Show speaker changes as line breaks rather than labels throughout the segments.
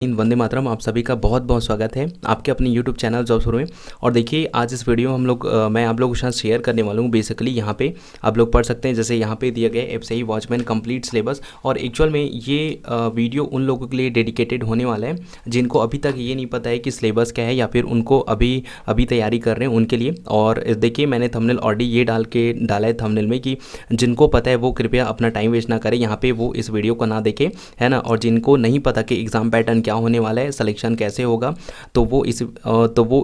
इन वंदे मातरम। आप सभी का बहुत बहुत स्वागत है आपके अपने यूट्यूब चैनल जॉब शुरू में। और देखिए आज इस वीडियो में हम लोग मैं आप लोगों के साथ शेयर करने वाला हूँ। बेसिकली यहाँ पे आप लोग पढ़ सकते हैं, जैसे यहाँ पे दिया गया एफसीआई वॉचमैन कंप्लीट सिलेबस। और एक्चुअल में ये वीडियो उन लोगों के लिए डेडिकेटेड होने वाला है जिनको अभी तक ये नहीं पता है कि सिलेबस क्या है, या फिर उनको अभी तैयारी कर रहे हैं उनके लिए। और देखिए मैंने थंबनेल ऑलरेडी ये डाला है थंबनेल में कि जिनको पता है वो कृपया अपना टाइम वेस्ट ना करें, यहाँ पे वो इस वीडियो को ना देखें, है ना। और जिनको नहीं पता कि एग्ज़ाम पैटर्न क्या होने वाला है, सिलेक्शन कैसे होगा, तो वो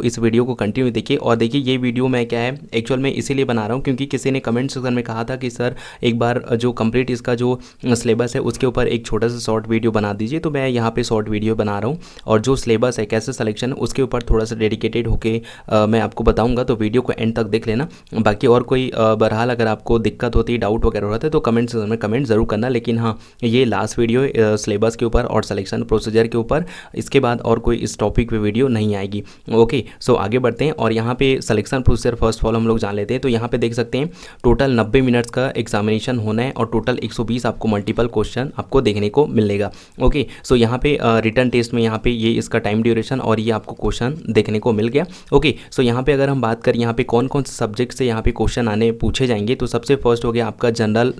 इस वीडियो को कंटिन्यू देखिए। और देखिए ये वीडियो मैं क्या है एक्चुअल में इसीलिए बना रहा हूँ क्योंकि किसी ने कमेंट सेक्शन में कहा था कि सर एक बार जो कंप्लीट इसका जो सिलेबस है उसके ऊपर एक छोटा सा शॉर्ट वीडियो बना दीजिए। तो मैं यहाँ पे शॉर्ट वीडियो बना रहा हूँ और जो सिलेबस है कैसे सिलेक्शन है उसके ऊपर थोड़ा सा डेडिकेटेड होके मैं आपको बताऊँगा। तो वीडियो को एंड तक देख लेना। बाकी और कोई बहरहाल अगर आपको दिक्कत होती है, डाउट वगैरह होता है तो कमेंट सेक्शन में कमेंट ज़रूर करना। लेकिन हाँ, ये लास्ट वीडियो सिलेबस के ऊपर और सिलेक्शन प्रोसीजर के ऊपर, इसके बाद और कोई इस टॉपिक पे वीडियो नहीं आएगी। ओके, सो आगे बढ़ते हैं और यहाँ पे selection procedure first of all हम लोग जान लेते हैं। तो यहाँ पे देख सकते हैं टोटल 90 मिनट्स का एग्जामिनेशन होना है और टोटल 120 आपको मल्टीपल क्वेश्चन आपको देखने को मिलेगा। ओके, सो यहाँ पे रिटन टेस्ट में यहाँ पे ये इसका टाइम ड्यूरेशन और ये आपको क्वेश्चन देखने को मिल गया। ओके, सो यहाँ पे अगर हम बात करें यहाँ पे कौन कौन से सब्जेक्ट से यहाँ पे क्वेश्चन आने पूछे जाएंगे, तो सबसे फर्स्ट हो गया आपका जनरल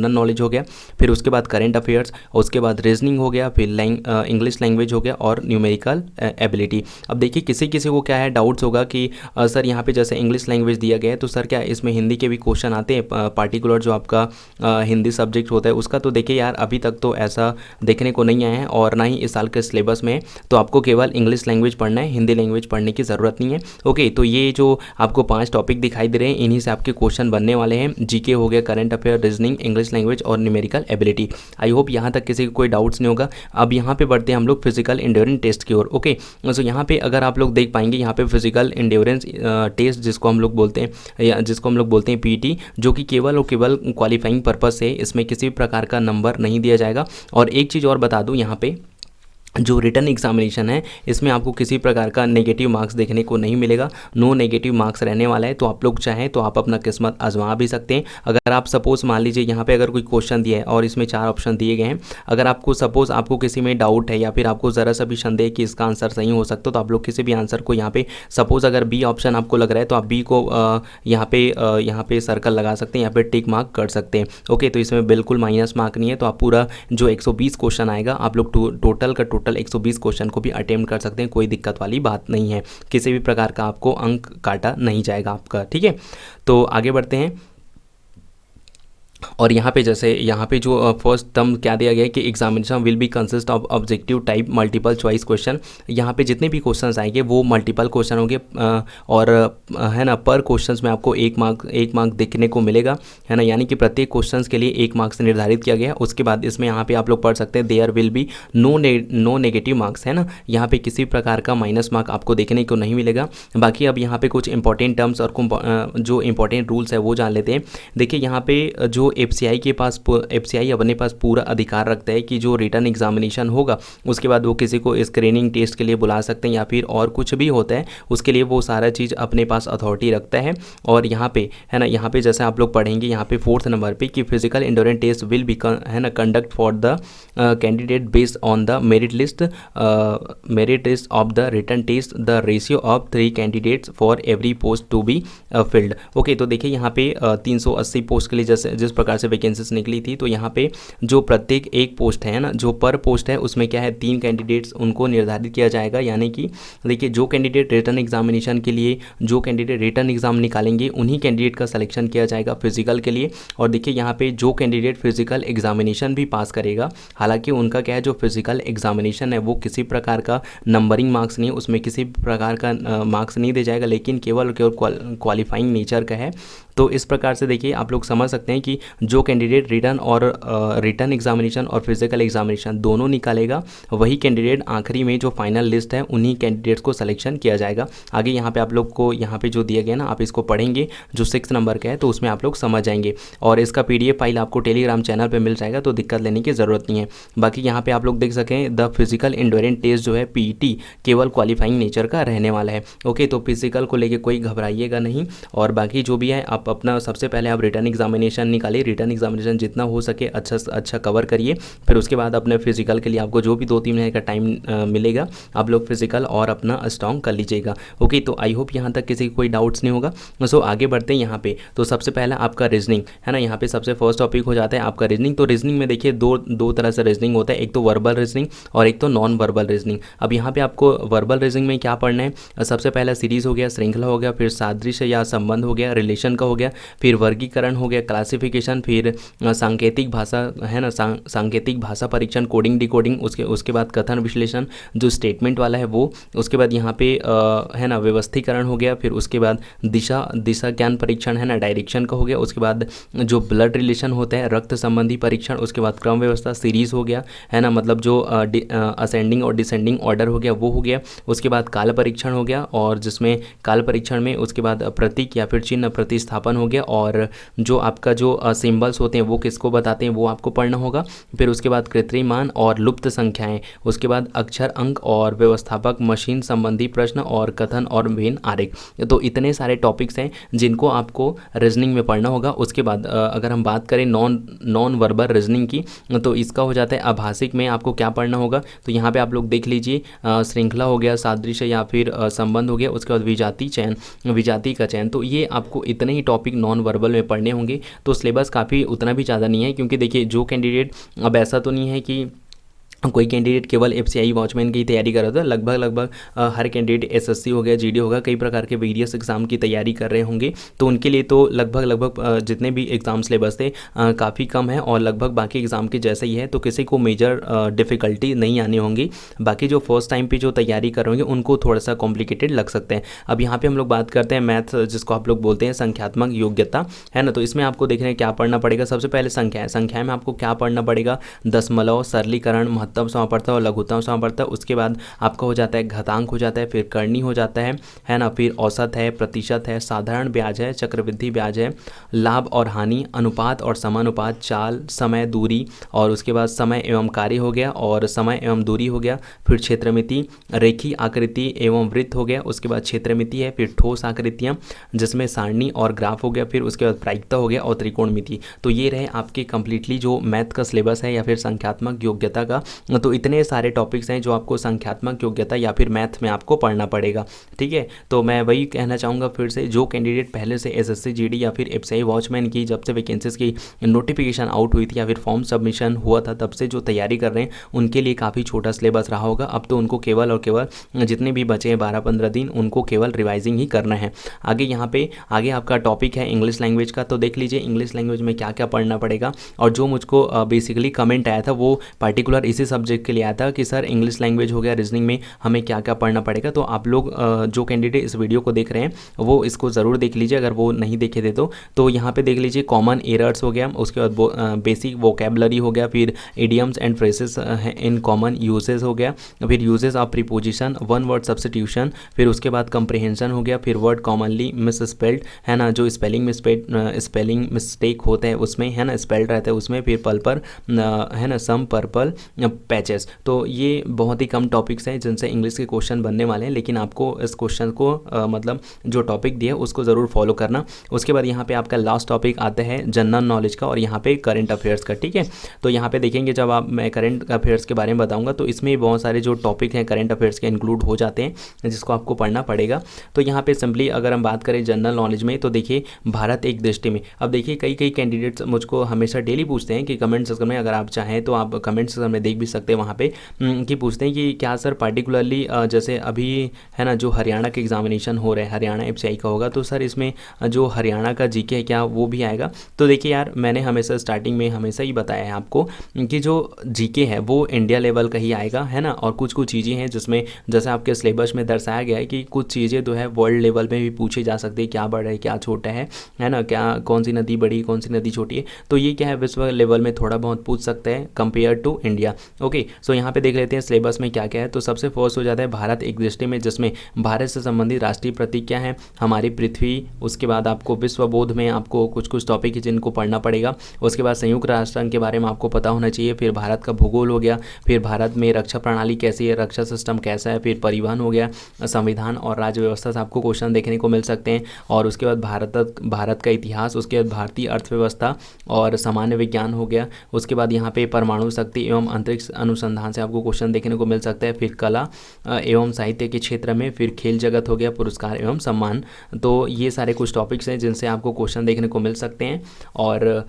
नॉलेज हो गया, फिर उसके बाद करंट अफेयर्स, उसके बाद रीजनिंग हो गया, फिर इंग्लिश लैंग्वेज हो गया और न्यूमेरिकल एबिलिटी। अब देखिए किसी किसी को क्या है डाउट्स होगा कि सर यहाँ पे जैसे इंग्लिश लैंग्वेज दिया गया है तो सर क्या इसमें हिंदी के भी क्वेश्चन आते हैं, पार्टिकुलर जो आपका हिंदी सब्जेक्ट होता है उसका। तो देखिए यार अभी तक तो ऐसा देखने को नहीं आया है और ना ही इस साल के सिलेबस में। तो आपको केवल इंग्लिश लैंग्वेज पढ़ना है, हिंदी लैंग्वेज पढ़ने की ज़रूरत नहीं है। ओके, तो ये जो आपको 5 टॉपिक दिखाई दे रहे हैं इन्हीं से आपके क्वेश्चन बनने वाले हैं। जीके हो गया, current affair, reasoning, English language और न्यूमेरिकल एबिलिटी। आई होप यहाँ तक किसी को कोई डाउट्स नहीं होगा। अब यहाँ पे बढ़ते हैं हम लोग फिजिकल एंड्योरेंस टेस्ट की ओर। ओके, सो यहाँ पे अगर आप लोग देख पाएंगे यहाँ पे फिजिकल एंड्योरेंस टेस्ट जिसको हम लोग बोलते हैं या जिसको हम लोग बोलते हैं पीटी, जो कि केवल और केवल क्वालिफाइंग पर्पस से, इसमें किसी प्रकार का नंबर नहीं दिया जाएगा। और एक चीज़ और बता दूँ, यहाँ पे जो रिटर्न एग्जामिनेशन है इसमें आपको किसी प्रकार का नेगेटिव मार्क्स देखने को नहीं मिलेगा, नो नेगेटिव मार्क्स रहने वाला है। तो आप लोग चाहें तो आप अपना किस्मत आजमा भी सकते हैं। अगर आप सपोज मान लीजिए यहाँ पे अगर कोई क्वेश्चन दिया है और इसमें 4 ऑप्शन दिए गए हैं, अगर आपको सपोज आपको किसी में डाउट है या फिर आपको ज़रा सा भी संदेह कि इसका आंसर सही हो सकता है, तो आप लोग किसी भी आंसर को यहाँ पे सपोज अगर बी ऑप्शन आपको लग रहा है तो आप बी को यहाँ पे सर्कल लगा सकते हैं, यहाँ पे टिक मार्क कर सकते हैं। ओके, तो इसमें बिल्कुल माइनस मार्क नहीं है। तो आप पूरा जो 120 क्वेश्चन आएगा आप लोग टोटल 120 क्वेश्चन को भी अटेम्प्ट कर सकते हैं, कोई दिक्कत वाली बात नहीं है। किसी भी प्रकार का आपको अंक काटा नहीं जाएगा आपका, ठीक है। तो आगे बढ़ते हैं और यहाँ पे जैसे यहाँ पे जो फर्स्ट टर्म क्या दिया गया है कि examination will be consist of objective type multiple choice question. यहाँ पे जितने भी क्वेश्चंस आएंगे वो मल्टीपल क्वेश्चन होंगे और है ना, पर क्वेश्चंस में आपको एक मार्क देखने को मिलेगा, है ना। यानी कि प्रत्येक क्वेश्चंस के लिए 1 मार्क्स निर्धारित किया गया है। उसके बाद इसमें यहाँ पे आप लोग पढ़ सकते हैं there will be no negative marks, है ना। यहाँ पे किसी प्रकार का माइनस मार्क आपको देखने को नहीं मिलेगा। बाकी अब यहाँ पे कुछ इंपॉर्टेंट टर्म्स और जो इंपॉर्टेंट रूल्स है वो जान लेते हैं। देखिए यहाँ पे जो एफसीआई अपने पास पूरा अधिकार रखता है कि जो रिटर्न एग्जामिनेशन होगा उसके बाद वो किसी को स्क्रीनिंग टेस्ट के लिए बुला सकते हैं या फिर और कुछ भी होता है उसके लिए वो सारा चीज़ अपने पास अथॉरिटी रखता है। और यहाँ पे है ना, यहाँ पे जैसे आप लोग पढ़ेंगे यहाँ पे 4th नंबर पे कि physical endurance test will be है ना conduct for the candidate based on the merit list of the written test, the ratio of 3 candidates for every post to be filled. Okay, तो देखिए यहाँ पे 380 post के लिए जैसे जिस प्रकार से वैकेंसीज निकली थी, तो यहाँ पे जो प्रत्येक एक पोस्ट है ना, जो पर पोस्ट है उसमें क्या है 3 कैंडिडेट्स उनको निर्धारित किया जाएगा। यानी कि देखिए जो कैंडिडेट रिटर्न एग्जामिनेशन के लिए जो कैंडिडेट रिटर्न एग्जाम निकालेंगे उन्हीं कैंडिडेट का सिलेक्शन किया जाएगा फिजिकल के लिए। और देखिए यहाँ पे जो कैंडिडेट फिजिकल एग्जामिनेशन भी पास करेगा, हालांकि उनका क्या है जो फिजिकल एग्जामिनेशन है वो किसी प्रकार का नंबरिंग मार्क्स नहीं है, उसमें किसी प्रकार का मार्क्स नहीं दिया जाएगा, लेकिन केवल क्वालिफाइंग नेचर का है। तो इस प्रकार से देखिए आप लोग समझ सकते हैं कि जो कैंडिडेट रिटर्न एग्जामिनेशन और फिजिकल एग्जामिनेशन दोनों निकालेगा वही कैंडिडेट आखिरी में जो फाइनल लिस्ट है उन्हीं कैंडिडेट्स को सिलेक्शन किया जाएगा। आगे यहाँ पे आप लोग को यहाँ पे जो दिया गया ना, आप इसको पढ़ेंगे जो 6 नंबर का है तो उसमें आप लोग समझ जाएंगे। और इसका PDF फाइल आपको टेलीग्राम चैनल पर मिल जाएगा, तो दिक्कत लेने की ज़रूरत नहीं है। बाकी यहाँ पे आप लोग देख सकें द फिजिकल एंड्योरेंस टेस्ट जो है PET केवल क्वालिफाइंग नेचर का रहने वाला है। ओके, तो फिजिकल को लेके कोई घबराइएगा नहीं। और बाकी जो भी है आप आप अपना सबसे पहले आप रिटर्न एग्जामिनेशन निकालिए, रिटर्न एग्जामिनेशन जितना हो सके अच्छा अच्छा कवर करिए। फिर उसके बाद अपने फिजिकल के लिए आपको जो भी 2-3 महीने का टाइम मिलेगा आप लोग फिजिकल और अपना स्ट्रॉन्ग कर लीजिएगा। ओके, तो आई होप यहाँ तक किसी को कोई डाउट्स नहीं होगा। सो आगे बढ़ते हैं यहाँ पे। तो सबसे पहला आपका रीजनिंग है ना, यहाँ पे सबसे फर्स्ट टॉपिक हो जाता है आपका रीजनिंग। तो रीजनिंग में देखिए दो तरह से रीजनिंग होता है, एक तो वर्बल रीजनिंग और एक तो नॉन वर्बल रीजनिंग। अब यहाँ पे आपको वर्बल रीजनिंग में क्या पढ़ना है, सबसे पहला सीरीज हो गया, श्रृंखला हो गया, फिर सादृश्य या संबंध हो गया, रिलेशन का हो गया, फिर वर्गीकरण हो गया, क्लासिफिकेशन, फिर सांकेतिक भाषा है ना, सांकेतिक भाषा परीक्षण, कोडिंग डिकोडिंग, उसके बाद कथन विश्लेषण जो स्टेटमेंट वाला है वो, उसके बाद यहाँ पे है ना व्यवस्थीकरण हो गया, फिर उसके बाद दिशा ज्ञान परीक्षण है ना, डायरेक्शन का हो गया, उसके बाद जो ब्लड रिलेशन होता है रक्त संबंधी परीक्षण, उसके बाद क्रम व्यवस्था सीरीज हो गया है ना, मतलब जो असेंडिंग और डिसेंडिंग ऑर्डर हो गया वो हो गया, उसके बाद काल परीक्षण हो गया, और जिसमें काल परीक्षण में उसके बाद प्रतीक या फिर चिन्ह प्रतिस्थापन हो गया, और जो आपका जो सिंबल्स होते हैं वो किसको बताते हैं वो आपको पढ़ना होगा, फिर उसके बाद कृत्रिम मान और लुप्त संख्याएं, उसके बाद अक्षर अंक और व्यवस्थापक मशीन संबंधी प्रश्न और कथन और वेन आरेख। तो इतने सारे टॉपिक्स हैं जिनको आपको रीजनिंग में पढ़ना होगा। उसके बाद अगर हम बात करें नॉन वर्बल रीजनिंग की, तो इसका हो जाता है आभासिक में आपको क्या पढ़ना होगा। तो यहाँ पे आप लोग देख लीजिए, श्रृंखला हो गया, सादृश्य या फिर संबंध हो गया, उसके बाद विजाति का चयन। तो ये आपको इतने ही टॉपिक नॉन वर्बल में पढ़ने होंगे। तो सिलेबस काफ़ी उतना भी ज़्यादा नहीं है, क्योंकि देखिए जो कैंडिडेट, अब ऐसा तो नहीं है कि कोई कैंडिडेट केवल एफसीआई वॉचमैन की तैयारी कर रहा था, लगभग हर कैंडिडेट एसएससी हो गया, जीडी होगा, कई प्रकार के वेरियस एग्जाम की तैयारी कर रहे होंगे। तो उनके लिए तो लगभग जितने भी एग्जाम सिलेबस थे काफ़ी कम है, और लगभग बाकी एग्जाम के जैसे ही है, तो किसी को मेजर डिफ़िकल्टी नहीं आनी होंगी। बाकी जो फर्स्ट टाइम पे जो तैयारी कर रहे होंगे उनको थोड़ा सा कॉम्प्लिकेटेड लग सकते हैं। अब यहाँ पर हम लोग बात करते हैं मैथ, जिसको आप लोग बोलते हैं संख्यात्मक योग्यता है ना। तो इसमें आपको देखना है क्या पढ़ना पड़ेगा। सबसे पहले संख्या में आपको क्या पढ़ना पड़ेगा, दशमलव, सरलीकरण, महत्तम समापवर्तक और लघुत्तम समापवर्तक। उसके बाद आपका हो जाता है घातांक हो जाता है, फिर करनी हो जाता है ना, फिर औसत है, प्रतिशत है, साधारण ब्याज है, चक्रवृद्धि ब्याज है, लाभ और हानि, अनुपात और समानुपात, चाल, समय, दूरी, और उसके बाद समय एवं कार्य हो गया, और समय एवं दूरी हो गया, फिर क्षेत्रमिति, रेखी आकृति एवं वृत्त हो गया, उसके बाद क्षेत्रमिति है, फिर ठोस आकृतियाँ जिसमें सारणी और ग्राफ हो गया, फिर उसके बाद प्रायिकता हो गया, और त्रिकोणमिति। तो ये रहे आपके कंप्लीटली जो मैथ का सिलेबस है या फिर संख्यात्मक योग्यता का। तो इतने सारे टॉपिक्स हैं जो आपको संख्यात्मक योग्यता या फिर मैथ में आपको पढ़ना पड़ेगा। ठीक है, तो मैं वही कहना चाहूँगा फिर से, जो कैंडिडेट पहले से एसएससी जीडी या फिर एफसीआई वॉचमैन की जब से वैकेंसीज की नोटिफिकेशन आउट हुई थी या फिर फॉर्म सबमिशन हुआ था तब से जो तैयारी कर रहे हैं उनके लिए काफ़ी छोटा सिलेबस रहा होगा। अब तो उनको केवल और केवल जितने भी बचे हैं 12-15 दिन उनको केवल रिवाइजिंग ही करना है। आगे यहाँ पे आगे आपका टॉपिक है इंग्लिश लैंग्वेज का। तो देख लीजिए इंग्लिश लैंग्वेज में क्या क्या पढ़ना पड़ेगा। और जो मुझको बेसिकली कमेंट आया था वो पार्टिकुलर इसी सब्जेक्ट के लिए आया था कि सर इंग्लिश लैंग्वेज हो गया, रीजनिंग में हमें क्या क्या पढ़ना पड़ेगा। तो आप लोग जो कैंडिडेट इस वीडियो को देख रहे हैं वो इसको ज़रूर देख लीजिए, अगर वो नहीं देखे थे तो यहाँ पे देख लीजिए। कॉमन एरर्स हो गया, उसके बाद बेसिक वोकेबलरी हो गया, फिर idioms and phrases in common uses हो गया, फिर uses of preposition, one word substitution, फिर उसके बाद कंप्रिहेंशन हो गया, फिर वर्ड कॉमनली मिस स्पेल्ड है ना, जो स्पेलिंग मिस्टेक होते हैं उसमें है ना, स्पेल्ड रहता है उसमें, फिर पल्पर है ना, सम पर्पल पैचेस। तो ये बहुत ही कम टॉपिक्स हैं जिनसे इंग्लिश के क्वेश्चन बनने वाले हैं, लेकिन आपको इस क्वेश्चन को मतलब जो टॉपिक दिया उसको ज़रूर फॉलो करना। उसके बाद यहाँ पे आपका लास्ट टॉपिक आता है जनरल नॉलेज का और यहाँ पे करंट अफेयर्स का। ठीक है, तो यहाँ पे देखेंगे जब मैं करंट अफेयर्स के बारे में बताऊँगा तो इसमें बहुत सारे जो टॉपिक हैं करंट अफेयर्स के इंक्लूड हो जाते हैं जिसको आपको पढ़ना पड़ेगा। तो यहाँ पे सिंपली अगर हम बात करें जनरल नॉलेज में तो देखिए भारत एक दृष्टि में, अब देखिए कई कैंडिडेट्स मुझको हमेशा डेली पूछते हैं कि कमेंट सेक्शन में, अगर आप चाहें तो आप कमेंट सेक्शन में देख भी सकते हैं, वहाँ पे कि पूछते हैं कि क्या सर पार्टिकुलरली जैसे अभी है ना जो हरियाणा के एग्जामिनेशन हो रहे हैं, हरियाणा एफसीआई का होगा, तो सर इसमें जो हरियाणा का जीके है क्या वो भी आएगा। तो देखिए यार मैंने हमेशा स्टार्टिंग में हमेशा ही बताया है आपको कि जो जीके है वो इंडिया लेवल का ही आएगा है ना, और कुछ चीज़ें हैं जिसमें जैसे आपके सिलेबस में दर्शाया गया है कि कुछ चीज़ें जो है वर्ल्ड लेवल में भी पूछी जा सकती है, क्या बड़ा है क्या छोटा है ना, क्या कौन सी नदी बड़ी कौन सी नदी छोटी है। तो ये क्या है विश्व लेवल में थोड़ा बहुत पूछ सकते हैं कंपेयर टू इंडिया। ओके, सो यहाँ पे देख लेते हैं सिलेबस में क्या क्या है। तो सबसे फर्स्ट हो जाता है भारत एक दृष्टि में, जिसमें भारत से संबंधित राष्ट्रीय प्रतीक क्या है, हमारी पृथ्वी। उसके बाद आपको विश्व बोध में आपको कुछ कुछ टॉपिक है जिनको पढ़ना पड़ेगा। उसके बाद संयुक्त राष्ट्र संघ के बारे में आपको पता होना चाहिए। फिर भारत का भूगोल हो गया, फिर भारत में रक्षा प्रणाली कैसी है, रक्षा सिस्टम कैसा है, फिर परिवहन हो गया, संविधान और राज्य व्यवस्था से आपको क्वेश्चन देखने को मिल सकते हैं। और उसके बाद भारत का इतिहास, उसके बाद भारतीय अर्थव्यवस्था और सामान्य विज्ञान हो गया। उसके बाद यहाँ पे परमाणु शक्ति एवं अंतरिक्ष अनुसंधान से आपको क्वेश्चन देखने को मिल सकता है। फिर कला एवं साहित्य के क्षेत्र में, फिर खेल जगत हो गया, पुरस्कार एवं सम्मान। तो ये सारे कुछ टॉपिक्स हैं जिनसे आपको क्वेश्चन देखने को मिल सकते हैं। और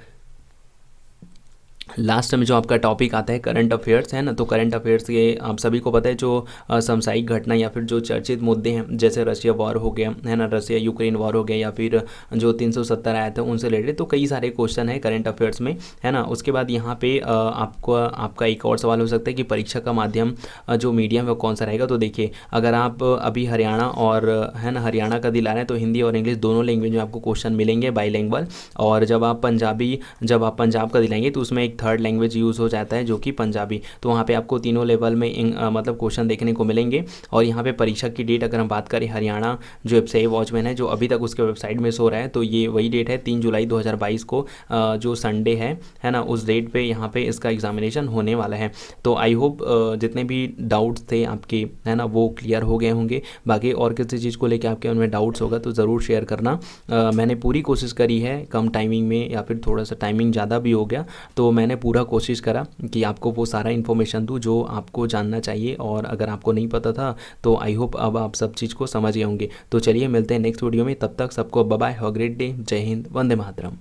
लास्ट में जो आपका टॉपिक आता है करंट अफेयर्स है ना, तो करंट अफेयर्स के आप सभी को पता है जो समसामयिक घटना या फिर जो चर्चित मुद्दे हैं, जैसे रशिया वॉर हो गया है ना, रशिया यूक्रेन वॉर हो गया, या फिर जो 370 आया था उनसे रिलेटेड, तो कई सारे क्वेश्चन है करंट अफेयर्स में, है ना। उसके बाद यहाँ पे आपका एक और सवाल हो सकता है कि परीक्षा का माध्यम जो मीडियम है वो कौन सा रहेगा। तो देखिए, अगर आप अभी हरियाणा और है ना हरियाणा का दिला रहे हैं तो हिंदी और इंग्लिश दोनों लैंग्वेज में आपको क्वेश्चन मिलेंगे, बाईलैंग्वेज। और जब आप पंजाब का दिलाएंगे तो उसमें एक थर्ड लैंग्वेज यूज़ हो जाता है जो कि पंजाबी। तो वहाँ पे आपको तीनों लेवल में मतलब क्वेश्चन देखने को मिलेंगे। और यहाँ पे परीक्षा की डेट अगर हम बात करें, हरियाणा जो एफसीआई वॉचमैन है जो अभी तक उसके वेबसाइट में शो रहा है, तो ये वही डेट है 3 जुलाई 2022 को, जो संडे है ना, उस डेट पे यहाँ पे इसका एग्जामिनेशन होने वाला है। तो आई होप जितने भी डाउट्स थे आपके, है ना, वो क्लियर हो गए होंगे। बाकी और किसी चीज़ को लेकर आपके उनमें डाउट्स होगा तो ज़रूर शेयर करना। मैंने पूरी कोशिश करी है कम टाइमिंग में, या फिर थोड़ा सा टाइमिंग ज़्यादा भी हो गया, तो मैंने पूरा कोशिश करा कि आपको वो सारा इन्फॉर्मेशन दूँ जो आपको जानना चाहिए। और अगर आपको नहीं पता था तो आई होप अब आप सब चीज़ को समझ गए होंगे। तो चलिए मिलते हैं नेक्स्ट वीडियो में, तब तक सबको bye bye, have a great day, जय हिंद, वंदे मातरम।